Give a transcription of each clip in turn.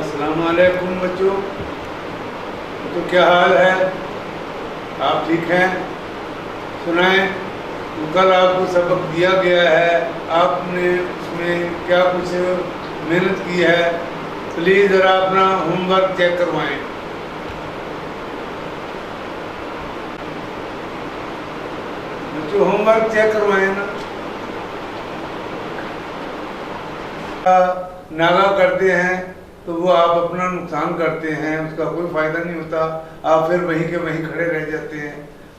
अस्सलाम वालेकुम बच्चों। तो क्या हाल है? आप ठीक हैं? सुनाएं। तो कल आपको सबक दिया गया है, आपने उसमें क्या कुछ मेहनत की है? प्लीज़ ज़रा अपना होमवर्क चेक करवाएं। बच्चों होमवर्क चेक करवाएं ना। नागा करते हैं तो वो आप अपना नुकसान करते हैं, उसका कोई फ़ायदा नहीं होता, आप फिर वहीं के वहीं खड़े रह जाते हैं।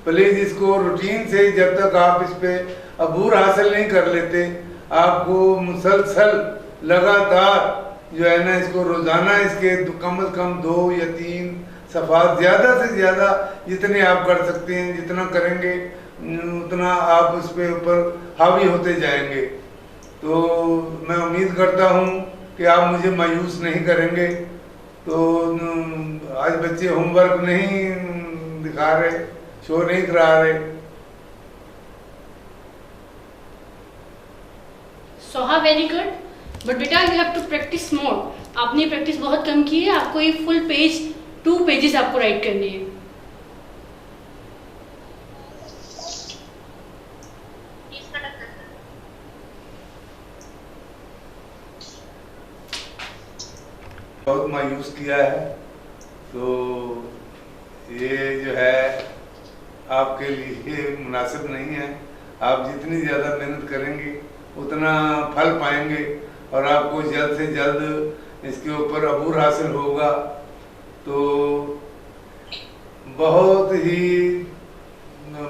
प्लीज़ इसको रूटीन से, जब तक आप इस पर अबूर हासिल नहीं कर लेते, आपको मुसलसल लगातार जो है ना, इसको रोज़ाना इसके कम से कम 2 या 3 सफ़ात, ज़्यादा से ज़्यादा जितने आप कर सकते हैं, जितना करेंगे उतना आप उस पर ऊपर हावी होते जाएंगे। तो मैं उम्मीद करता हूँ कि आप मुझे मायूस नहीं करेंगे। तो आज बच्चे होमवर्क नहीं दिखा रहे, शो नहीं करा रहे। सोहा वेरी गुड, बट बेटा you have to practice more. आपने प्रैक्टिस बहुत कम की है, आपको ये फुल पेज 2 पेजेस आपको राइट करने हैं। बहुत मायूस किया है, तो ये जो है आपके लिए मुनासिब नहीं है। आप जितनी ज़्यादा मेहनत करेंगे उतना फल पाएंगे और आपको जल्द से जल्द इसके ऊपर अबूर हासिल होगा। तो बहुत ही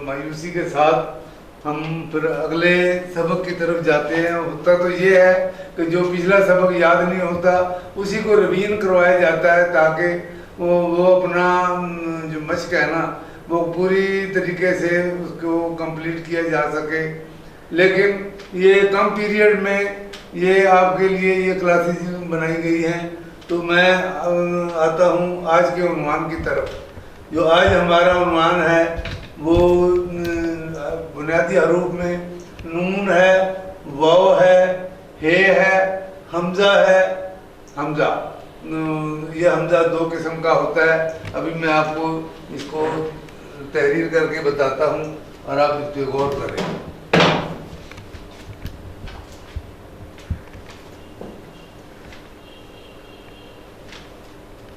मायूसी के साथ हम फिर अगले सबक की तरफ जाते हैं। होता तो ये है कि जो पिछला सबक याद नहीं होता उसी को रिवीजन करवाया जाता है, ताकि वो अपना जो मश्क है ना, वो पूरी तरीके से उसको कंप्लीट किया जा सके। लेकिन ये कम पीरियड में ये आपके लिए ये क्लासेस बनाई गई हैं। तो मैं आता हूँ आज के उन्वान की तरफ। जो आज हमारा उन्वान है वो बुनियादी हरूफ में नून है, वाव है, हे है, हमजा है। हमजा, ये हमजा 2 किस्म का होता है। अभी मैं आपको इसको तहरीर करके बताता हूँ और आप इस पर गौर करें।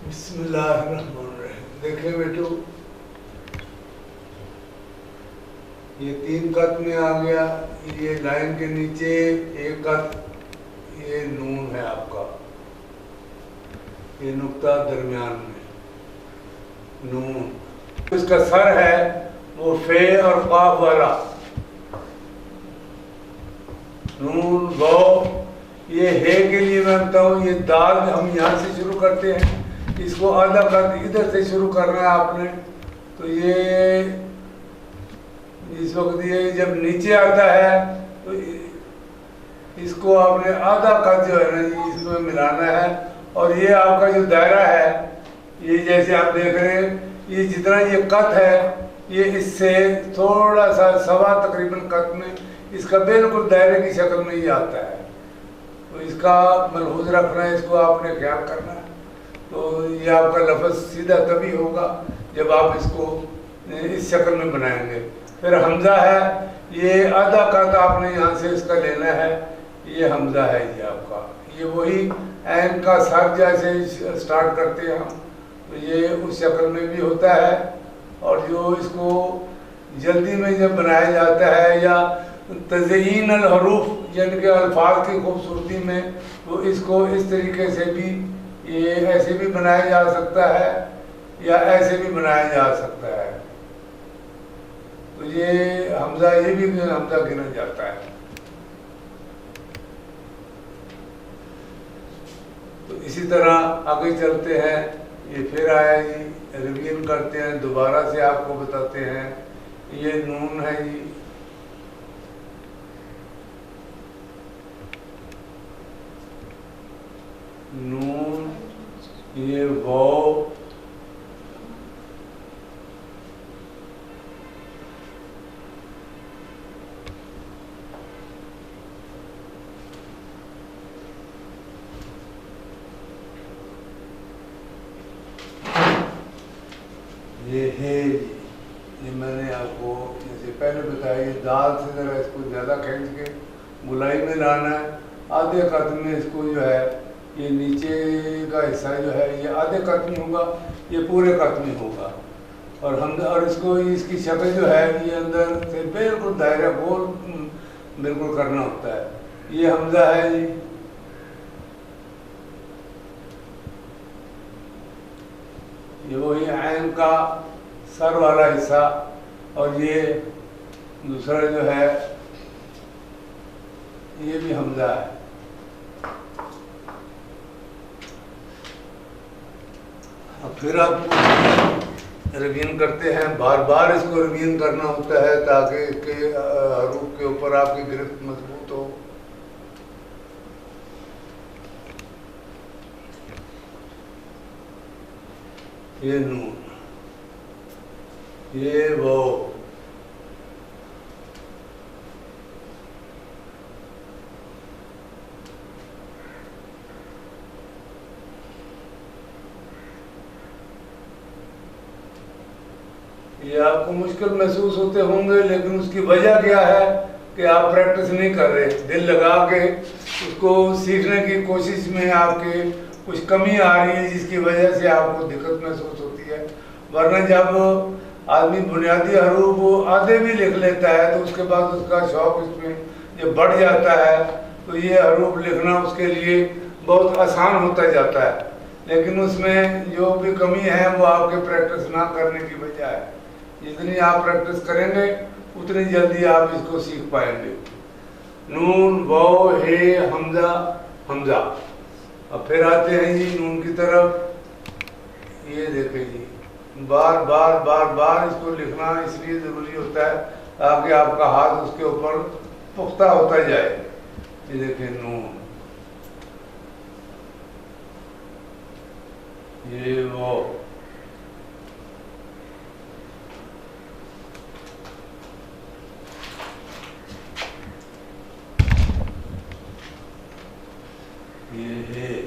बिस्मिल्लाहिर्रहमानिर्रहीम। देखें बेटो, ये 3 कत में आ गया, ये लाइन के नीचे 1 कत, ये नून है आपका, ये नुक्ता दरमियान में नून। इसका सर है वो फे और काफ वाला नून वाव। ये हे के लिए मैं बताऊँ, ये दाल हम यहाँ से शुरू करते हैं, इसको आधा कत इधर से शुरू करना है आपने। तो ये इस वक्त ये जब नीचे आता है तो इसको आपने आधा कत जो है ना इसमें मिलाना है। और ये आपका जो दायरा है, ये जैसे आप देख रहे हैं, ये जितना ये कत है, ये इससे थोड़ा सा सवा तकरीबन कत में इसका बिल्कुल दायरे की शक्ल में ही आता है। तो इसका मलहूज रखना है, इसको आपने ख्याल करना है। तो ये आपका लफ्ज़ सीधा तभी होगा जब आप इसको इस शक्ल में बनाएंगे। फिर हमज़ा है, ये आधा कत आपने यहाँ से इसका लेना है, ये हमज़ा है ये आपका। ये वही ऐन का सर जैसे स्टार्ट करते हैं हम, तो ये उस शक्ल में भी होता है। और जो इसको जल्दी में जब बनाया जाता है या तज़यीन अल हरूफ यानी कि अल्फाज की खूबसूरती में, तो इसको इस तरीके से भी, ये ऐसे भी बनाया जा सकता है या ऐसे भी बनाया जा सकता है। तो ये हमज़ा, ये भी हमज़ा गिना जाता है। तो इसी तरह आगे चलते हैं। ये फिर आया जी, रिवीजन करते हैं, दोबारा से आपको बताते हैं। ये नून है जी, नून, ये वाव, ये है, ये मैंने आपको जैसे पहले बताया, ये दाल से ज़रा इसको ज़्यादा खींच के गुलाई में लाना है। आधे कद में इसको जो है, ये नीचे का हिस्सा जो है ये आधे कद में होगा, ये पूरे कद में होगा। और इसको इसकी शक्ल जो है ये अंदर से बिल्कुल दायरा गोल बिल्कुल करना होता है। ये हमजा है जी, ये वही ऐन का सर वाला हिस्सा, और ये दूसरा जो है ये भी हमजा है। अब फिर आप रिवीजन करते हैं, बार बार इसको रिवीजन करना होता है ताकि इसके हरूफ के ऊपर आपकी गिरफ्त मजबूत हो। ये नून, ये वो, ये आपको मुश्किल महसूस होते होंगे, लेकिन उसकी वजह क्या है कि आप प्रैक्टिस नहीं कर रहे। दिल लगा के उसको सीखने की कोशिश में आपके कुछ कमी आ रही है, जिसकी वजह से आपको दिक्कत महसूस होती है। वरना जब आदमी बुनियादी हरूफ आधे भी लिख लेता है तो उसके बाद उसका शौक इसमें जब बढ़ जाता है तो ये हरूफ लिखना उसके लिए बहुत आसान होता जाता है। लेकिन उसमें जो भी कमी है वो आपके प्रैक्टिस ना करने की वजह है। जितनी आप प्रैक्टिस करेंगे उतनी जल्दी आप इसको सीख पाएंगे। नून, वाव, हे, हमजा, हमजा। अब फिर आते हैं जी नून की तरफ। ये देखें जी, बार बार बार बार इसको लिखना इसलिए ज़रूरी होता है ताकि आपका हाथ उसके ऊपर पुख्ता होता जाए। ये देखें नून, ये वो, ये है,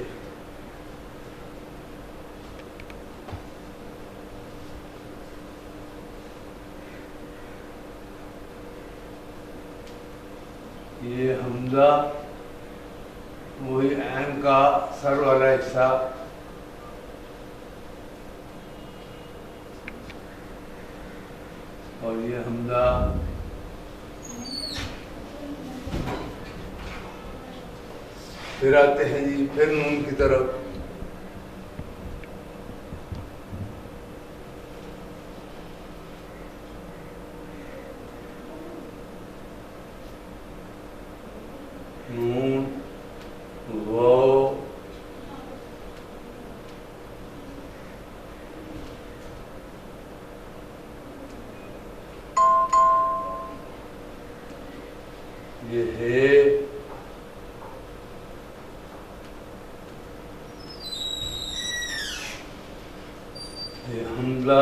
ये हमजा, वही ऐन का सर वाला हिस्सा, और ये हमजा, फिर आते हैं जी फिर नून की तरफ। नून, वाव, ये है, ये हमला,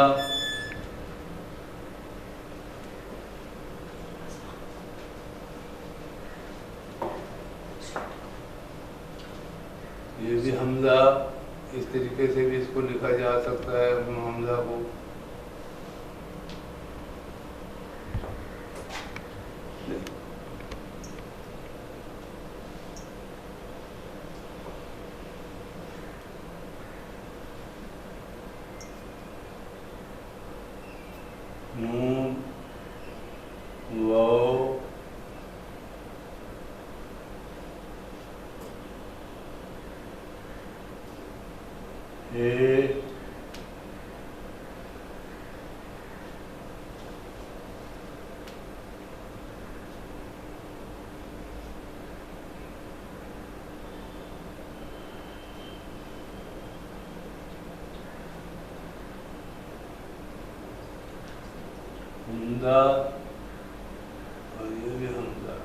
ये भी हमजा। इस तरीके से भी इसको लिखा जा सकता है हमजा को। नून, वाव, हे, हमजा, और ये भी हमजा।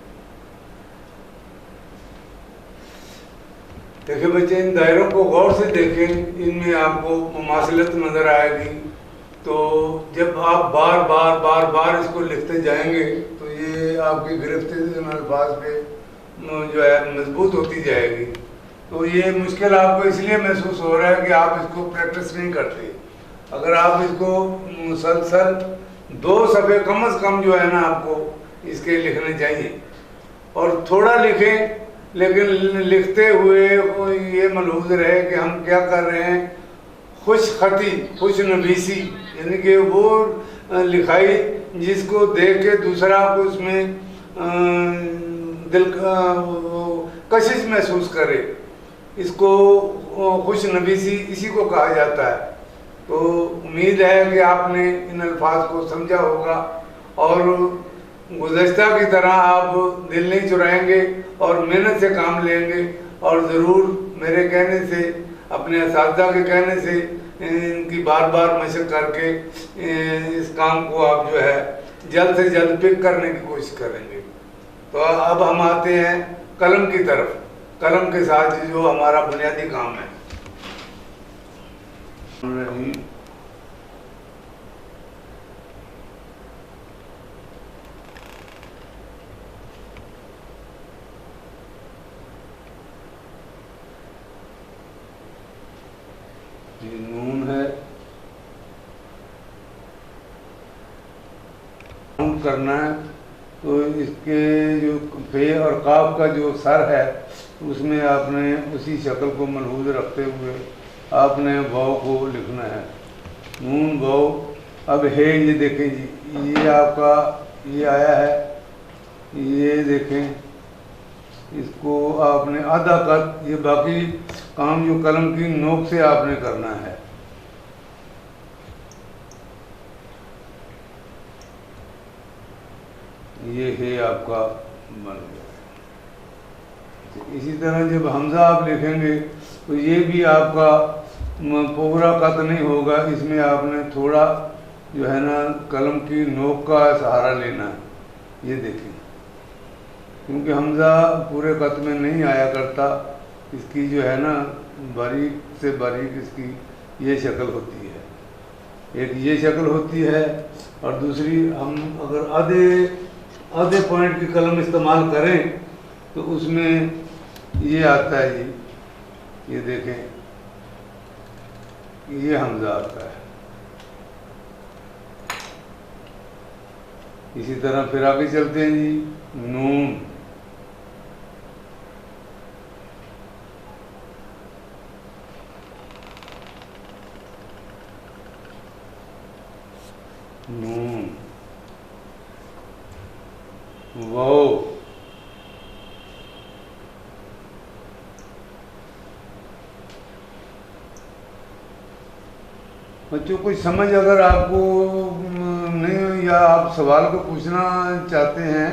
देखिए बच्चे, इन दायरों को गौर से देखें, इनमें आपको मुमासिलत नजर आएगी। तो जब आप बार बार बार बार इसको लिखते जाएंगे तो ये आपकी गिरफ्त अल्फाज पे जो है मजबूत होती जाएगी। तो ये मुश्किल आपको इसलिए महसूस हो रहा है कि आप इसको प्रैक्टिस नहीं करते। अगर आप इसको मुसलसल 2 सफ़े कम से कम जो है ना आपको इसके लिखने चाहिए, और थोड़ा लिखें लेकिन लिखते हुए ये मलहूज रहे कि हम क्या कर रहे हैं, खुश खती खुश नबीसी, यानी कि वो लिखाई जिसको देख के दूसरा को उसमें दिल कशिश महसूस करे, इसको खुश नबीसी इसी को कहा जाता है। तो उम्मीद है कि आपने इन अल्फाज को समझा होगा और गुज़श्ता की तरह आप दिल नहीं चुराएंगे और मेहनत से काम लेंगे, और ज़रूर मेरे कहने से, अपने असातिज़ा के कहने से इनकी बार बार मशक करके इस काम को आप जो है जल्द से जल्द पिक करने की कोशिश करेंगे। तो अब हम आते हैं कलम की तरफ, कलम के साथ जो हमारा बुनियादी काम है। ये नून है, काउंट करना है, तो इसके जो फे और काफ का जो सर है उसमें आपने उसी शक्ल को मलहूज रखते हुए आपने वाव को लिखना है, नून वाव। अब है ये देखें जी, ये आपका ये आया है, ये देखें, इसको आपने आधा कट, ये बाकी काम जो कलम की नोक से आपने करना है। ये है आपका बन गया। इसी तरह जब हमजा आप लिखेंगे तो ये भी आपका पूरा कत नहीं होगा, इसमें आपने थोड़ा जो है ना कलम की नोक का सहारा लेना है। ये देखें, क्योंकि हमजा पूरे कत में नहीं आया करता, इसकी जो है ना बारीक से बारीक इसकी ये शक्ल होती है, एक ये शक्ल होती है, और दूसरी हम अगर आधे पॉइंट की कलम इस्तेमाल करें तो उसमें ये आता है जी, ये देखें, ये हमजा आता है। इसी तरह फिर आगे चलते हैं जी, नून, नून, वाव, बच्चों कोई समझ अगर आपको नहीं, या आप सवाल को पूछना चाहते हैं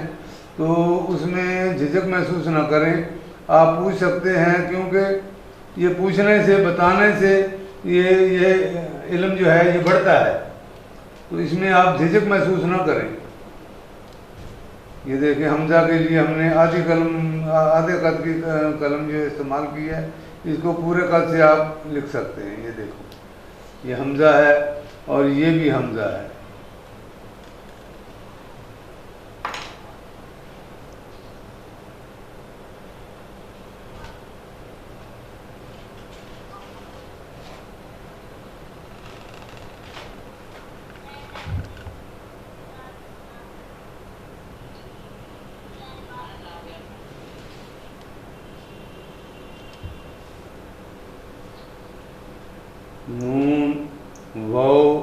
तो उसमें झिझक महसूस ना करें, आप पूछ सकते हैं, क्योंकि ये पूछने से, बताने से ये इल्म जो है ये बढ़ता है, तो इसमें आप झिझक महसूस ना करें। ये देखिए, हमजा के लिए हमने आधे कद की कलम जो इस्तेमाल की है, इसको पूरे कद से आप लिख सकते हैं। ये देखो, ये हमजा है और ये भी हमजा है। नून, वाव,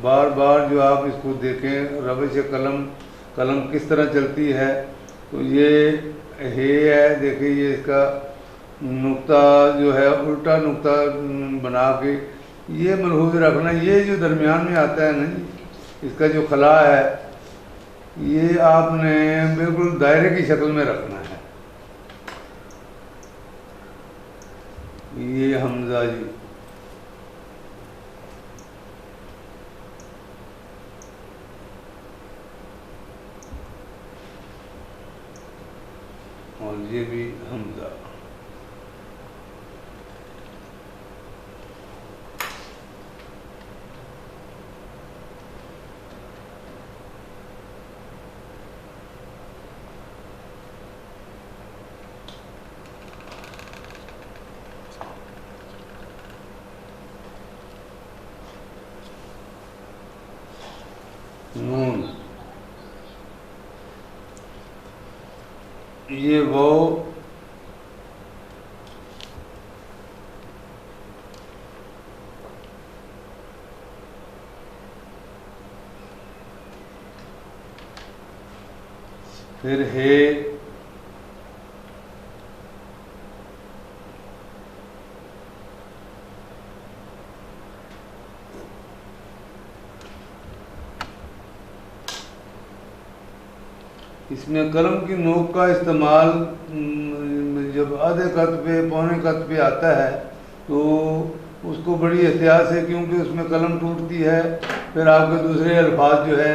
बार बार जो आप इसको देखें, रविश कलम किस तरह चलती है, तो ये है, देखिए ये इसका नुक्ता जो है उल्टा नुक्ता बना के ये मलहूज रखना, ये जो दरमियान में आता है ना, इसका जो खला है, ये आपने बिल्कुल दायरे की शक्ल में रखना है। ये हमजा जी, और ये भी हमजा। नून, ये वो, फिर हे, इसमें कलम की नोक का इस्तेमाल जब आधे कत पे पौने कत पे आता है तो उसको बड़ी एहतियात से, क्योंकि उसमें कलम टूटती है, फिर आपके दूसरे अल्फाज जो है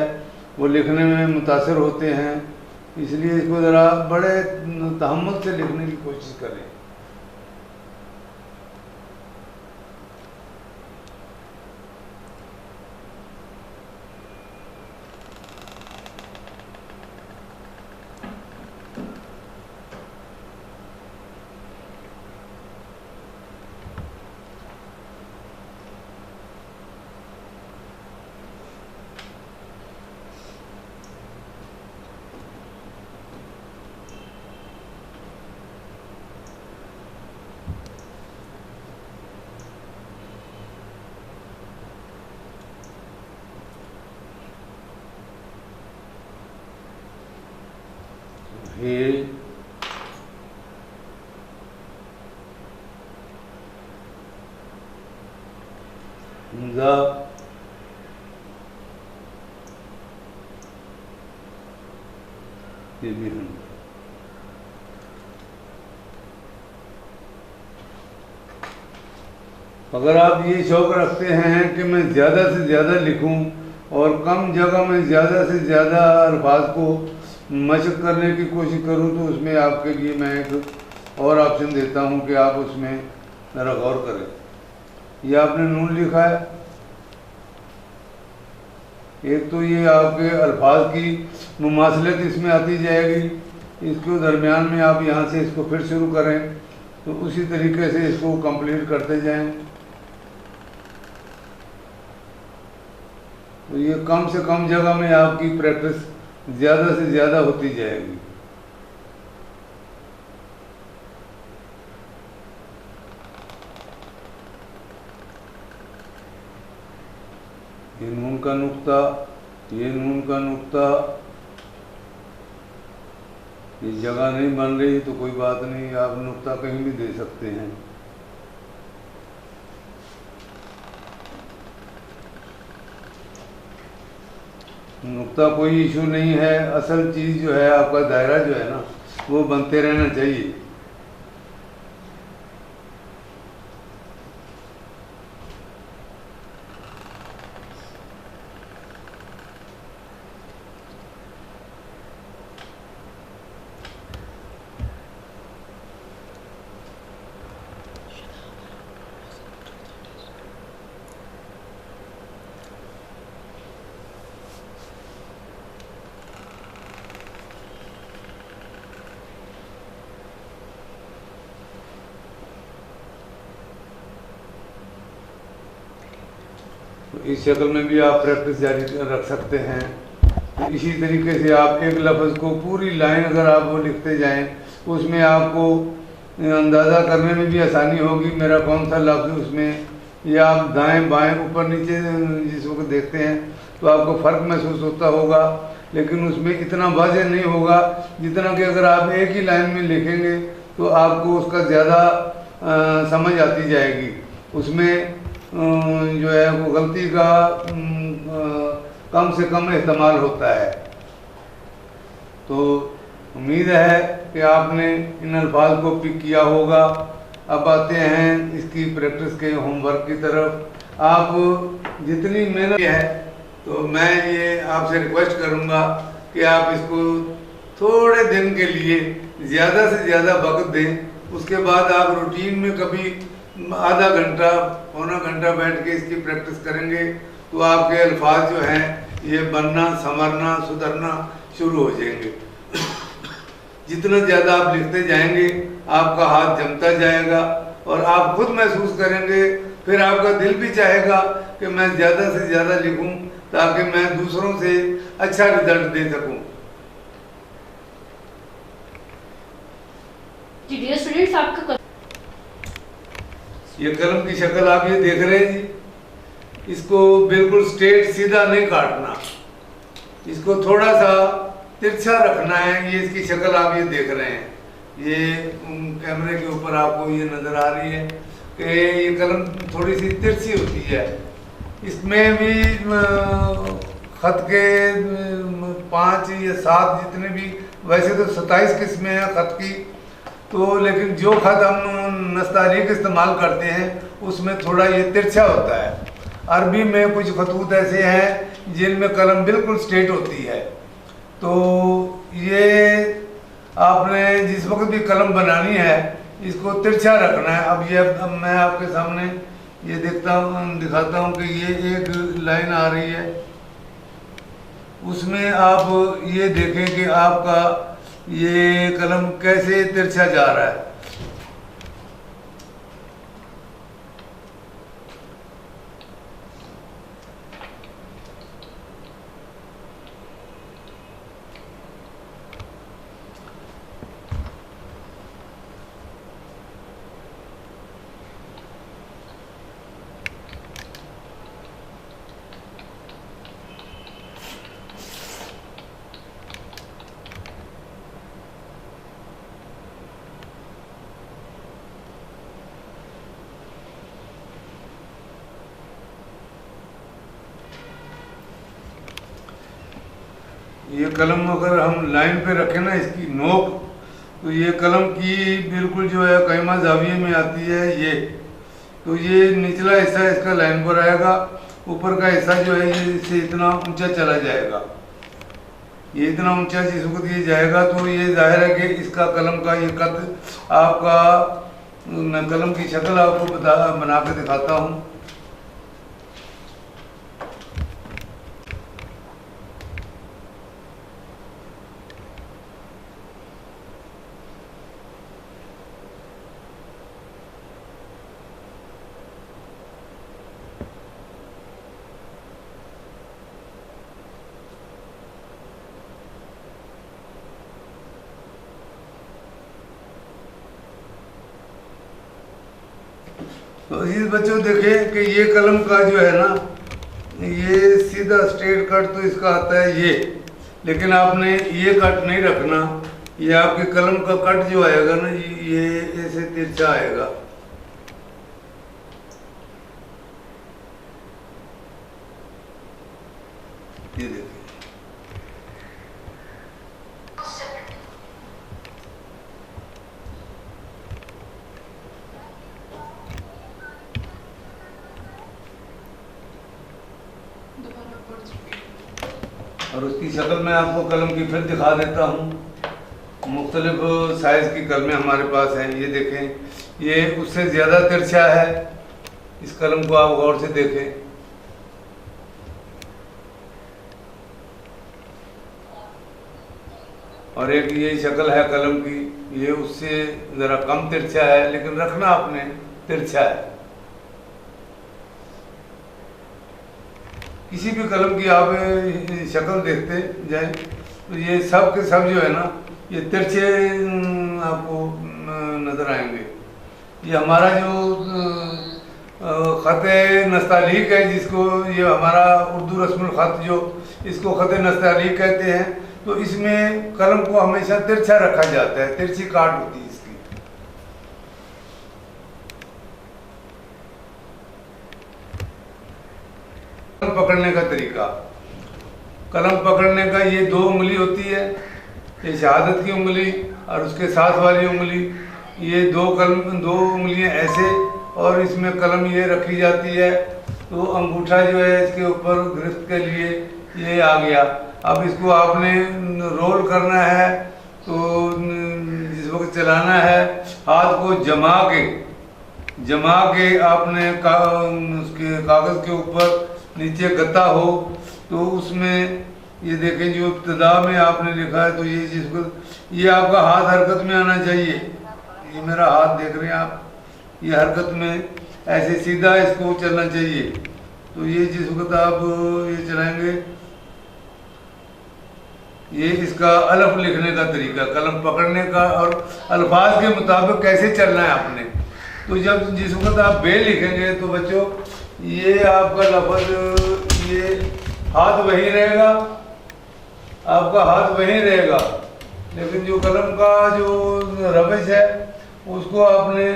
वो लिखने में मुतासर होते हैं, इसलिए इसको ज़रा बड़े तहम्मुल से लिखने की कोशिश करें। हे, हमजा, ये भी हमजा। अगर आप ये शौक़ रखते हैं कि मैं ज़्यादा से ज़्यादा लिखूं और कम जगह में ज़्यादा से ज़्यादा अल्फाज को मशक करने की कोशिश करूं, तो उसमें आपके लिए मैं एक और ऑप्शन देता हूं कि आप उसमें ज़रा गौर करें। ये आपने नून लिखा है, एक तो ये आपके अल्फाज की मुमासलत इसमें आती जाएगी, इसके दरमियान में आप यहाँ से इसको फिर शुरू करें तो उसी तरीके से इसको कंप्लीट करते जाएं, तो ये कम से कम जगह में आपकी प्रैक्टिस ज़्यादा से ज़्यादा होती जाएगी। ये नून का नुक्ता, ये नून का नुक्ता, ये जगह नहीं बन रही तो कोई बात नहीं, आप नुक्ता कहीं भी दे सकते हैं। नुक्ता कोई इशू नहीं है, असल चीज़ जो है आपका दायरा जो है ना वो बनते रहना चाहिए। इस शक्ल में भी आप प्रैक्टिस जारी रख सकते हैं। तो इसी तरीके से आप एक लफ्ज़ को पूरी लाइन अगर आप वो लिखते जाएं उसमें आपको अंदाज़ा करने में भी आसानी होगी मेरा कौन सा लफ्ज़ उसमें, या आप दाएं बाएं ऊपर नीचे जिस वक्त देखते हैं तो आपको फ़र्क महसूस होता होगा, लेकिन उसमें इतना वाज़ेह नहीं होगा जितना कि अगर आप एक ही लाइन में लिखेंगे तो आपको उसका ज़्यादा समझ आती जाएगी। उसमें जो है वो गलती का कम से कम इस्तेमाल होता है। तो उम्मीद है कि आपने इन अल्फाज को पिक किया होगा। अब आते हैं इसकी प्रैक्टिस के होमवर्क की तरफ। आप जितनी मेहनत है तो मैं ये आपसे रिक्वेस्ट करूँगा कि आप इसको थोड़े दिन के लिए ज़्यादा से ज़्यादा वक्त दें। उसके बाद आप रूटीन में कभी आधा घंटा पौना घंटा बैठ के इसकी प्रैक्टिस करेंगे तो आपके अल्फाज जो हैं ये बनना संवरना सुधरना शुरू हो जाएंगे। जितना ज़्यादा आप लिखते जाएंगे आपका हाथ जमता जाएगा और आप खुद महसूस करेंगे फिर आपका दिल भी चाहेगा कि मैं ज़्यादा से ज़्यादा लिखूं ताकि मैं दूसरों से अच्छा रिजल्ट दे सकूं। जी डियर स्टूडेंट्स, आपका ये कलम की शक्ल आप ये देख रहे हैं जी, इसको बिल्कुल स्ट्रेट सीधा नहीं काटना, इसको थोड़ा सा तिरछा रखना है। ये इसकी शक्ल आप ये देख रहे हैं, ये कैमरे के ऊपर आपको ये नज़र आ रही है कि ये कलम थोड़ी सी तिरछी होती है। इसमें भी खत के 5 या 7 जितने भी, वैसे तो 27 किस्में हैं खत की, तो लेकिन जो खत हम नस्तालीक इस्तेमाल करते हैं उसमें थोड़ा ये तिरछा होता है। अरबी में कुछ खतूत ऐसे हैं जिनमें कलम बिल्कुल स्ट्रेट होती है। तो ये आपने जिस वक्त भी कलम बनानी है इसको तिरछा रखना है। अब मैं आपके सामने ये दिखाता हूँ कि ये एक लाइन आ रही है, उसमें आप ये देखें कि आपका ये कलम कैसे तिरछा जा रहा है। ये कलम अगर हम लाइन पे रखें ना, इसकी नोक, तो ये कलम की बिल्कुल जो है कैमा जाविये में आती है ये। तो ये निचला हिस्सा इसका लाइन पर आएगा, ऊपर का हिस्सा जो है ये इससे इतना ऊंचा चला जाएगा। ये इतना ऊंचा जिस वक्त ये जाएगा तो ये जाहिर है कि इसका कलम का ये कद आपका, मैं कलम की शक्ल आपको बना के दिखाता हूँ। तो इस बच्चों देखें कि ये कलम का जो है ना, ये सीधा स्ट्रेट कट तो इसका आता है ये, लेकिन आपने ये कट नहीं रखना। ये आपके कलम का कट जो आएगा ना, ये ऐसे तिरछा आएगा। ये देखिए, और उसकी शक्ल मैं आपको कलम की फिर दिखा देता हूँ। मुख्तलिफ साइज़ की कलमें हमारे पास हैं। ये देखें, ये उससे ज़्यादा तिरछा है। इस कलम को आप गौर से देखें। और एक ये शक्ल है कलम की, ये उससे ज़रा कम तिरछा है, लेकिन रखना आपने तिरछा है। किसी भी कलम की आप शक्ल देखते जाए तो ये सब के सब जो है ना, ये तिरछे आपको नज़र आएंगे। ये हमारा जो ख़त नस्तालीक है, जिसको ये हमारा उर्दू रस्मुल ख़त जो इसको ख़त नस्तालीक कहते हैं, तो इसमें कलम को हमेशा तिरछा रखा जाता है, तिरछी काट होती है इसकी। कलम पकड़ने का तरीका, कलम पकड़ने का ये 2 उंगली होती है, ये शहादत की उंगली और उसके साथ वाली उंगली, ये 2 उंगलियां ऐसे, और इसमें कलम ये रखी जाती है। तो अंगूठा जो है इसके ऊपर गिरफ्त के लिए ये आ गया। अब इसको आपने रोल करना है, तो जिस वक्त चलाना है हाथ को जमा के आपने उसके कागज़ के ऊपर नीचे गत्ता हो, तो उसमें ये देखें जो इब्तिदा में आपने लिखा है, तो ये जिसको ये आपका हाथ हरकत में आना चाहिए। ये मेरा हाथ देख रहे हैं आप, ये हरकत में ऐसे सीधा इसको चलना चाहिए। तो ये जिस वक्त आप ये चलाएंगे, ये इसका अलफ लिखने का तरीका, कलम पकड़ने का और अल्फाज के मुताबिक कैसे चलना है आपने। तो जब जिस वक्त आप बे लिखेंगे तो बच्चों ये आपका लफ्ज, ये हाथ वही रहेगा, आपका हाथ वही रहेगा, लेकिन जो कलम का जो रविश है उसको आपने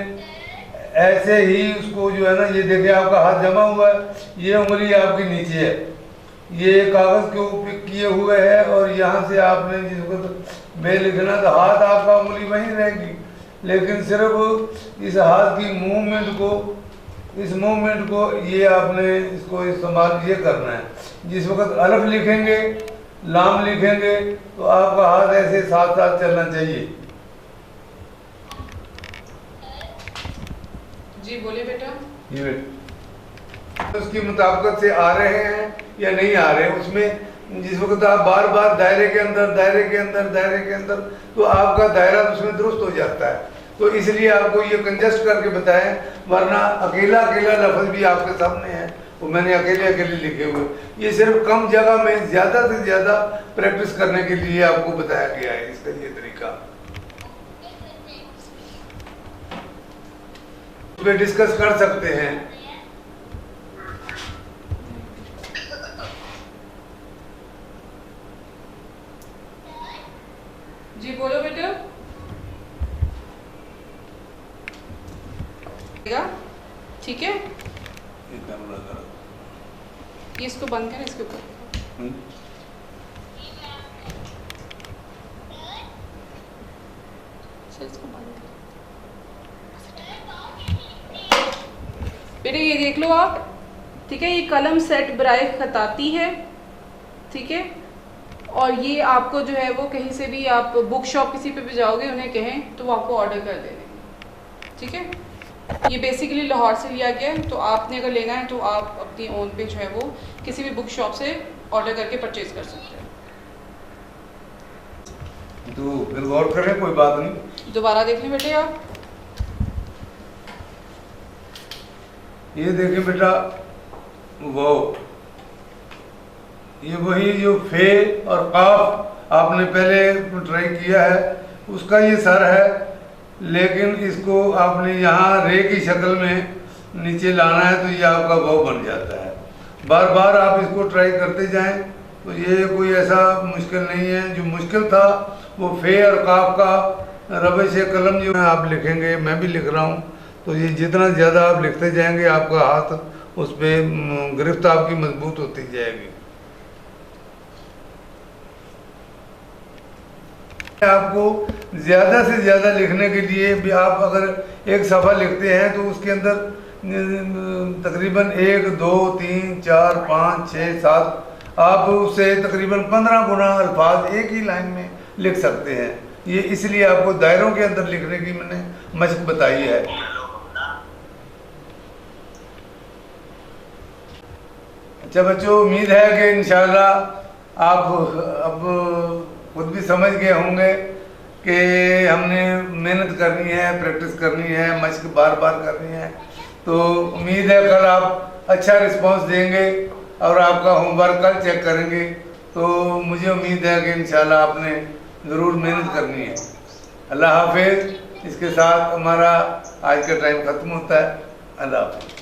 ऐसे ही उसको जो है ना, ये देखिए आपका हाथ जमा हुआ है, ये उंगली आपकी नीचे है, ये कागज के ऊपर किए हुए है, और यहाँ से आपने जिसको तो बे लिखना तो हाथ आपका उंगली वहीं रहेगी, लेकिन सिर्फ इस हाथ की मूवमेंट को, इस मूवमेंट को ये आपने इसको इस्तेमाल ये करना है। जिस वक्त अलफ लिखेंगे, लाम लिखेंगे तो आपका हाथ ऐसे साथ साथ चलना चाहिए। जी बोलिए बेटा। ये बेटा उसकी मुताबिकत से आ रहे हैं या नहीं आ रहे हैं, उसमें जिस वक्त आप बार बार दायरे के अंदर दायरे के अंदर दायरे के अंदर, तो आपका दायरा उसमें दुरुस्त हो जाता है। तो इसलिए आपको ये कंजस्ट करके बताएं, वरना अकेला अकेला लफ्ज भी आपके सामने है, वो मैंने अकेले अकेले लिखे हुए। ये सिर्फ कम जगह में ज़्यादा से ज़्यादा प्रैक्टिस करने के लिए आपको बताया गया है इसका ये तरीका। उस पर डिस्कस कर सकते हैं। जी बोलो बेटा। ठीक है, ये इसको बंद करें, इसके ऊपर इसको बंद करें। बेटा ये देख लो आप, ठीक है, ये कलम सेट बराए खताती है, ठीक है, और ये आपको जो है वो कहीं से भी आप बुक शॉप किसी पे भी जाओगे, उन्हें कहें तो वो आपको ऑर्डर कर दे देंगे, ठीक है। ये बेसिकली लाहौर से लिया गया है, तो आपने अगर लेना है तो आप अपनी ओन पे जो है वो किसी भी बुक शॉप से ऑर्डर करके परचेज कर सकते हैं। तो फिर गौर करें, कोई बात नहीं। दोबारा देख लें बेटे आप। ये देखें बेटा, वो ये वही जो फे और काफ आपने पहले ट्राई किया है उसका ये सर है, लेकिन इसको आपने यहाँ रे की शक्ल में नीचे लाना है, तो ये आपका वाव बन जाता है। बार बार आप इसको ट्राई करते जाएं, तो ये कोई ऐसा मुश्किल नहीं है। जो मुश्किल था वो फे और काफ का रविश कलम जो है आप लिखेंगे, मैं भी लिख रहा हूँ, तो ये जितना ज़्यादा आप लिखते जाएंगे आपका हाथ उस पर गिरफ्त आपकी मजबूत होती जाएगी। आपको ज़्यादा से ज़्यादा लिखने के लिए भी आप अगर एक सफ़ा लिखते हैं तो उसके अंदर तकरीबन 1 2 3 4 5 6 7 आप उससे तकरीबन 15 गुना अल्फाज एक ही लाइन में लिख सकते हैं। ये इसलिए आपको दायरों के अंदर लिखने की मैंने मशक बताई है। अच्छा बच्चों, उम्मीद है कि इंशाल्लाह आप अब खुद भी समझ गए होंगे कि हमने मेहनत करनी है, प्रैक्टिस करनी है, मशक बार बार करनी है। तो उम्मीद है कल आप अच्छा रिस्पांस देंगे और आपका होमवर्क कल चेक करेंगे। तो मुझे उम्मीद है कि इंशाल्लाह आपने ज़रूर मेहनत करनी है। अल्लाह हाफिज़। इसके साथ हमारा आज का टाइम ख़त्म होता है। अल्लाह हाफिज़।